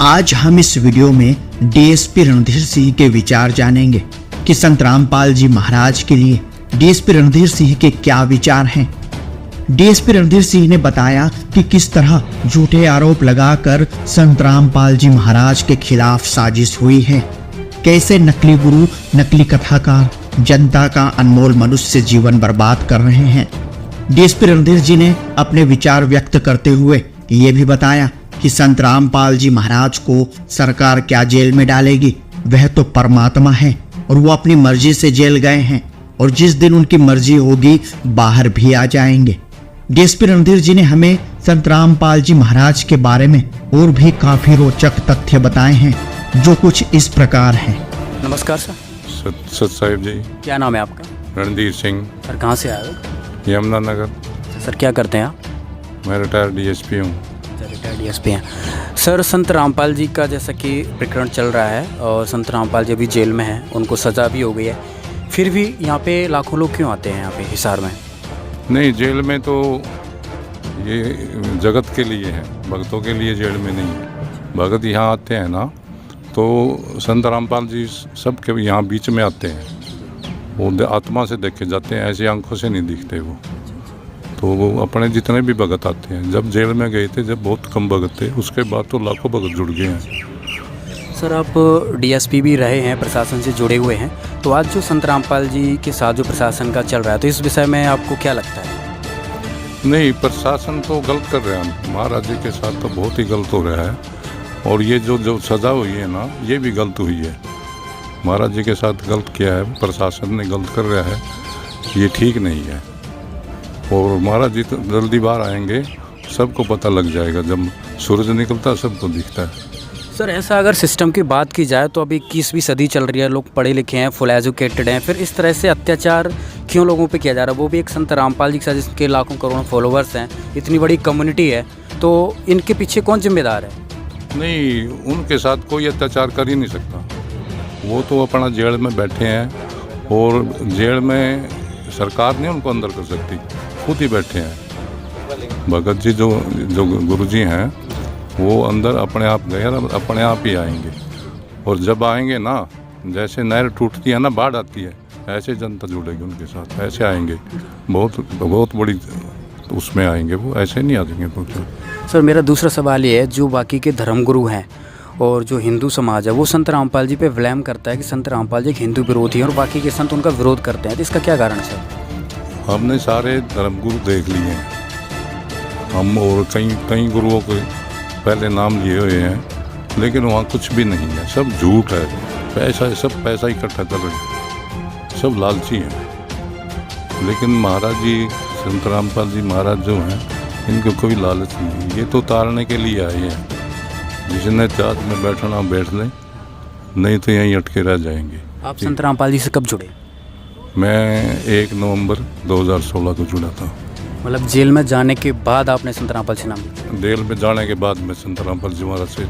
आज हम इस वीडियो में डीएसपी रणधीर सिंह के विचार जानेंगे कि संत रामपाल जी महाराज के लिए डीएसपी रणधीर सिंह के क्या विचार हैं। डीएसपी रणधीर सिंह ने बताया कि किस तरह झूठे आरोप लगाकर संत रामपाल जी महाराज के खिलाफ साजिश हुई है, कैसे नकली गुरु, नकली कथाकार जनता का अनमोल मनुष्य जीवन बर्बाद कर रहे हैं। डीएसपी रणधीर जी ने अपने विचार व्यक्त करते हुए ये भी बताया कि संत रामपाल जी महाराज को सरकार क्या जेल में डालेगी, वह तो परमात्मा है और वो अपनी मर्जी से जेल गए हैं और जिस दिन उनकी मर्जी होगी बाहर भी आ जाएंगे। डीएसपी रणधीर जी ने हमें संत रामपाल जी महाराज के बारे में और भी काफी रोचक तथ्य बताए हैं, जो कुछ इस प्रकार है। नमस्कार सर। सत साहिब जी। क्या नाम है आपका? रणधीर सिंह। सर कहाँ से आए हो? यमुनानगर। सर क्या करते हैं आप? मैं रिटायर्ड डीएसपी हूँ। रिटायर्ड डीएसपी हैं। सर संत रामपाल जी का जैसा कि प्रकरण चल रहा है और संत रामपाल जी अभी जेल में हैं, उनको सज़ा भी हो गई है, फिर भी यहाँ पे लाखों लोग क्यों आते हैं यहाँ पे हिसार में? नहीं, जेल में तो ये जगत के लिए है, भक्तों के लिए जेल में नहीं है। भगत यहाँ आते हैं ना, तो संत रामपाल जी सब के यहाँ बीच में आते हैं, वो आत्मा से देखे जाते हैं, ऐसी आंखों से नहीं दिखते वो। तो वो अपने जितने भी भगत आते हैं, जब जेल में गए थे जब बहुत कम भगत थे, उसके बाद तो लाखों भगत जुड़ गए हैं। सर आप डीएसपी भी रहे हैं, प्रशासन से जुड़े हुए हैं, तो आज जो संत रामपाल जी के साथ जो प्रशासन का चल रहा है, तो इस विषय में आपको क्या लगता है? नहीं, प्रशासन तो गलत कर रहे हैं, महाराज जी के साथ तो बहुत ही गलत हो रहा है। और ये जो सज़ा हुई है ना, ये भी गलत हुई है। महाराज जी के साथ गलत किया है, प्रशासन ने गलत कर रहा है, ये ठीक नहीं है। और महाराज जी तो जल्दी बाहर आएंगे, सबको पता लग जाएगा, जब सूरज निकलता है सबको दिखता है। सर ऐसा अगर सिस्टम की बात की जाए तो अभी 21वीं सदी चल रही है, लोग पढ़े लिखे हैं, फुल एजुकेटेड हैं, फिर इस तरह से अत्याचार क्यों लोगों पे किया जा रहा है? वो भी एक संत रामपाल जी के साथ, जिसके लाखों करोड़ों फॉलोअर्स हैं, इतनी बड़ी कम्युनिटी है, तो इनके पीछे कौन जिम्मेदार है? नहीं, उनके साथ कोई अत्याचार कर ही नहीं सकता। वो तो अपना जेल में बैठे हैं और जेल में सरकार नहीं उनको अंदर कर सकती, खुद ही बैठे हैं। भगत जी जो गुरु जी हैं, वो अंदर अपने आप गए, अपने आप ही आएंगे। और जब आएंगे ना, जैसे नहर टूटती है ना, बाढ़ आती है, ऐसे जनता जुड़ेगी उनके साथ, ऐसे आएंगे, बहुत बड़ी उसमें आएंगे वो, ऐसे नहीं आ जाएंगे। सर मेरा दूसरा सवाल ये है, जो बाकी के धर्मगुरु हैं और जो हिंदू समाज है, वो संत रामपाल जी पे ब्लेम करता है कि संत रामपाल जी एक हिंदू विरोधी हैं और बाकी के संत उनका विरोध करते हैं, तो इसका क्या कारण है सर? हमने सारे धर्मगुरु देख लिए हैं हम, और कई गुरुओं के पहले नाम लिए हुए हैं, लेकिन वहाँ कुछ भी नहीं है, सब झूठ है, सब पैसा इकट्ठा कर रहे हैं, सब लालची हैं। लेकिन महाराज जी, संत रामपाल जी महाराज जो हैं, इनको कोई लालच नहीं, ये तो उतारने के लिए आए हैं। जिसने जहाज में बैठना बैठ लें, नहीं तो यहीं अटके रह जाएंगे। आप संत रामपाल जी से कब जुड़े? मैं 1 नवंबर 2016 को जुड़ा था। मतलब जेल में जाने के बाद आपने संत रामपाल से नाम लिया? जेल में जाने के बाद मैं संत रामपाल जी महाराज से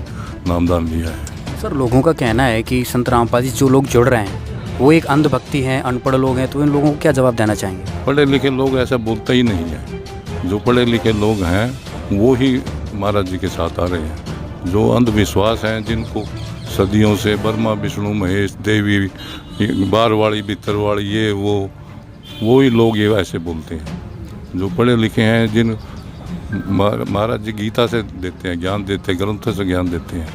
नामदान लिया है। सर लोगों का कहना है कि संत रामपाल जी जो लोग जुड़ रहे हैं वो एक अंधभक्ति हैं, अनपढ़ लोग हैं, तो इन लोगों को क्या जवाब देना चाहेंगे? पढ़े लिखे लोग ऐसा बोलते ही नहीं है। जो पढ़े लिखे लोग हैं वो ही महाराज जी के साथ आ रहे हैं। जो अंधविश्वास हैं, जिनको सदियों से ब्रह्मा विष्णु महेश देवी बारवाड़ी बितरवाड़ी ये वो ही लोग ये ऐसे बोलते हैं। जो पढ़े लिखे हैं, जिन महाराज जी गीता से देते हैं ज्ञान, देते हैं ग्रंथों से ज्ञान देते हैं,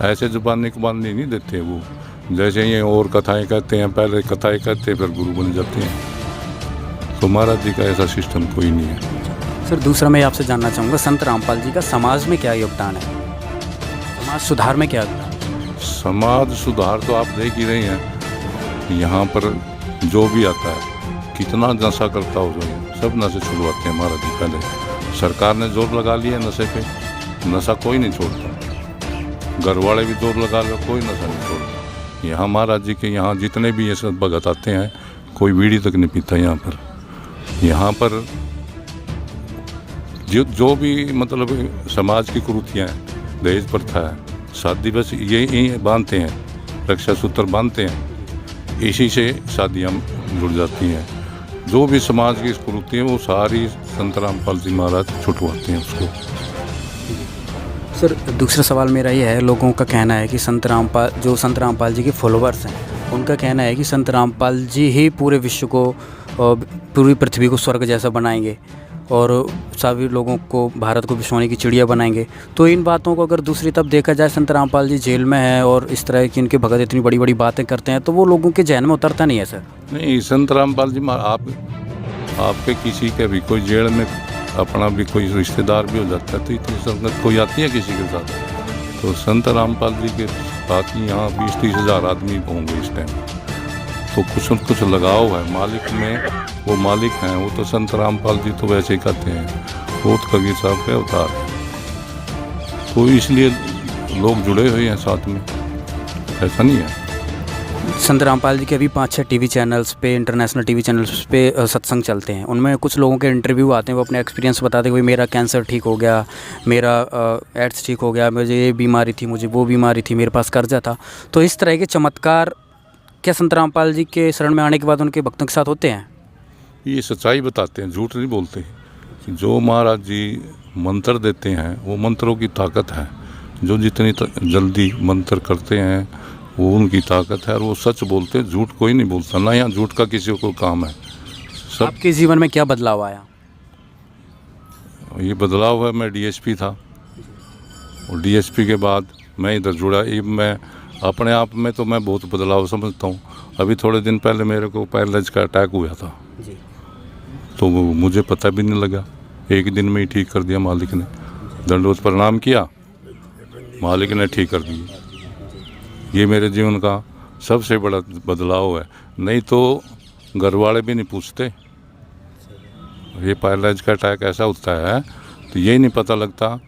ऐसे जुबानी कुबानी नहीं देते वो। जैसे ये और कथाएं कहते हैं, पहले कथाएं कहते हैं फिर गुरु बन जाते हैं, तो महाराज जी का ऐसा सिस्टम कोई नहीं है। सर दूसरा मैं आपसे जानना चाहूँगा, संत रामपाल जी का समाज में क्या योगदान है, समाज सुधार में क्या योगदान? समाज सुधार तो आप देख ही रहे हैं, यहाँ पर जो भी आता है, कितना नशा करता हो, सब नशे छुड़वाते हैं महाराज जी। पहले सरकार ने जोर लगा लिया नशे पे, नशा कोई नहीं छोड़ता, घर वाले भी जोर लगा लो, कोई नशा नहीं छोड़ता। यहाँ महाराज जी के यहाँ जितने भी ये सब भगत आते हैं, कोई बीड़ी तक नहीं पीता यहाँ पर जो भी मतलब समाज की कुरीतियाँ हैं, दहेज प्रथा है, शादी बस यही बांधते हैं, रक्षा सूत्र बांधते हैं, इसी से शादियाँ जुड़ जाती हैं। जो भी समाज की कुरीति है वो सारी संत रामपाल जी महाराज छुटवाते हैं उसको। सर दूसरा सवाल मेरा ये है, लोगों का कहना है कि संत रामपाल जी के फॉलोअर्स हैं, उनका कहना है कि संत रामपाल जी ही पूरे विश्व को, पूरी पृथ्वी को स्वर्ग जैसा बनाएंगे और सभी लोगों को, भारत को सोने की चिड़िया बनाएंगे। तो इन बातों को अगर दूसरी तरफ देखा जाए, संत रामपाल जी जेल में हैं और इस तरह की इनके भगत इतनी बड़ी बड़ी बातें करते हैं, तो वो लोगों के जहन में उतरता नहीं है सर? नहीं, संत रामपाल जी आपके किसी के भी कोई जेल में अपना भी कोई रिश्तेदार भी हो जाता है तो इतनी संगत कोई आती है किसी के साथ? तो संत रामपाल जी के साथ ही यहाँ 20-30 हज़ार आदमी होंगे इस टाइम। तो कुछ न कुछ लगाव है मालिक में, वो मालिक हैं। वो तो संत रामपाल जी तो वैसे ही कहते हैं, वो तो कबीर साहब के अवतार है, तो इसलिए लोग जुड़े हुए हैं साथ में, ऐसा नहीं है। संत रामपाल जी के अभी 5-6 टीवी चैनल्स पे, इंटरनेशनल टीवी चैनल्स पे सत्संग चलते हैं, उनमें कुछ लोगों के इंटरव्यू आते हैं, वो अपने एक्सपीरियंस बताते हैं, भाई मेरा कैंसर ठीक हो गया, मेरा एड्स ठीक हो गया, मुझे ये बीमारी थी, मुझे वो बीमारी थी, मेरे पास कर्जा था। तो इस तरह के चमत्कार क्या संत रामपाल जी के शरण में आने के बाद उनके भक्तों के साथ होते हैं? ये सच्चाई बताते हैं, झूठ नहीं बोलते। जो महाराज जी मंत्र देते हैं वो मंत्रों की ताकत है, जो जितनी जल्दी मंत्र करते हैं वो उनकी ताकत है, और वो सच बोलते हैं, झूठ कोई नहीं बोलता ना, यहाँ झूठ का किसी को काम है। सब आपके जीवन में क्या बदलाव आया? ये बदलाव है, मैं डीएसपी था और डीएसपी के बाद मैं इधर जुड़ा। ये मैं अपने आप में तो मैं बहुत बदलाव समझता हूँ। अभी थोड़े दिन पहले मेरे को पैरालाइज का अटैक हुआ था जी। तो मुझे पता भी नहीं लगा, एक दिन में ही ठीक कर दिया मालिक ने। दंडवत प्रणाम किया, मालिक ने ठीक कर दिया। ये मेरे जीवन का सबसे बड़ा बदलाव है, नहीं तो घर वाले भी नहीं पूछते। ये पैरालाइज का अटैक ऐसा होता है तो यही नहीं पता लगता,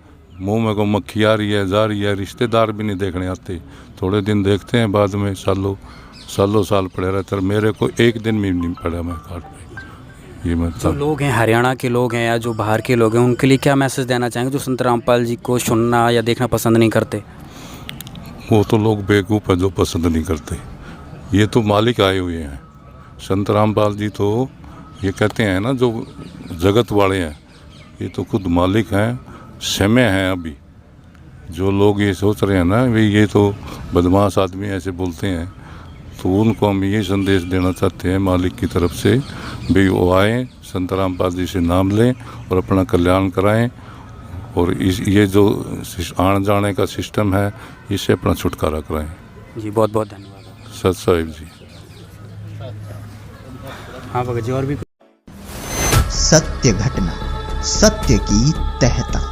मुंह में को मक्खी आ रही है, जा रही है, रिश्तेदार भी नहीं देखने आते, थोड़े दिन देखते हैं, बाद में सालों साल पड़े रहते। मेरे को एक दिन भी नहीं पड़ा मैं कार्ड पे। ये मतलब जो लोग हैं, हरियाणा के लोग हैं या जो बाहर के लोग हैं, उनके लिए क्या मैसेज देना चाहेंगे जो संत रामपाल जी को सुनना या देखना पसंद नहीं करते? वो तो लोग बेवकूफ़ है जो पसंद नहीं करते। ये तो मालिक आए हुए हैं। संत रामपाल जी तो ये कहते हैं ना, जो जगत वाले हैं, ये तो खुद मालिक हैं, समय हैं। अभी जो लोग ये सोच रहे हैं ना भाई ये तो बदमाश आदमी ऐसे बोलते हैं, तो उनको हम ये संदेश देना चाहते हैं मालिक की तरफ से, भाई वो आएँ, संत रामपाल जी से नाम लें और अपना कल्याण कराएं, और ये जो आने जाने का सिस्टम है इससे अपना छुटकारा कराएं। जी बहुत बहुत धन्यवाद सत साहिब जी। हाँ भगत जी, और भी सत्य घटना, सत्य की तहता।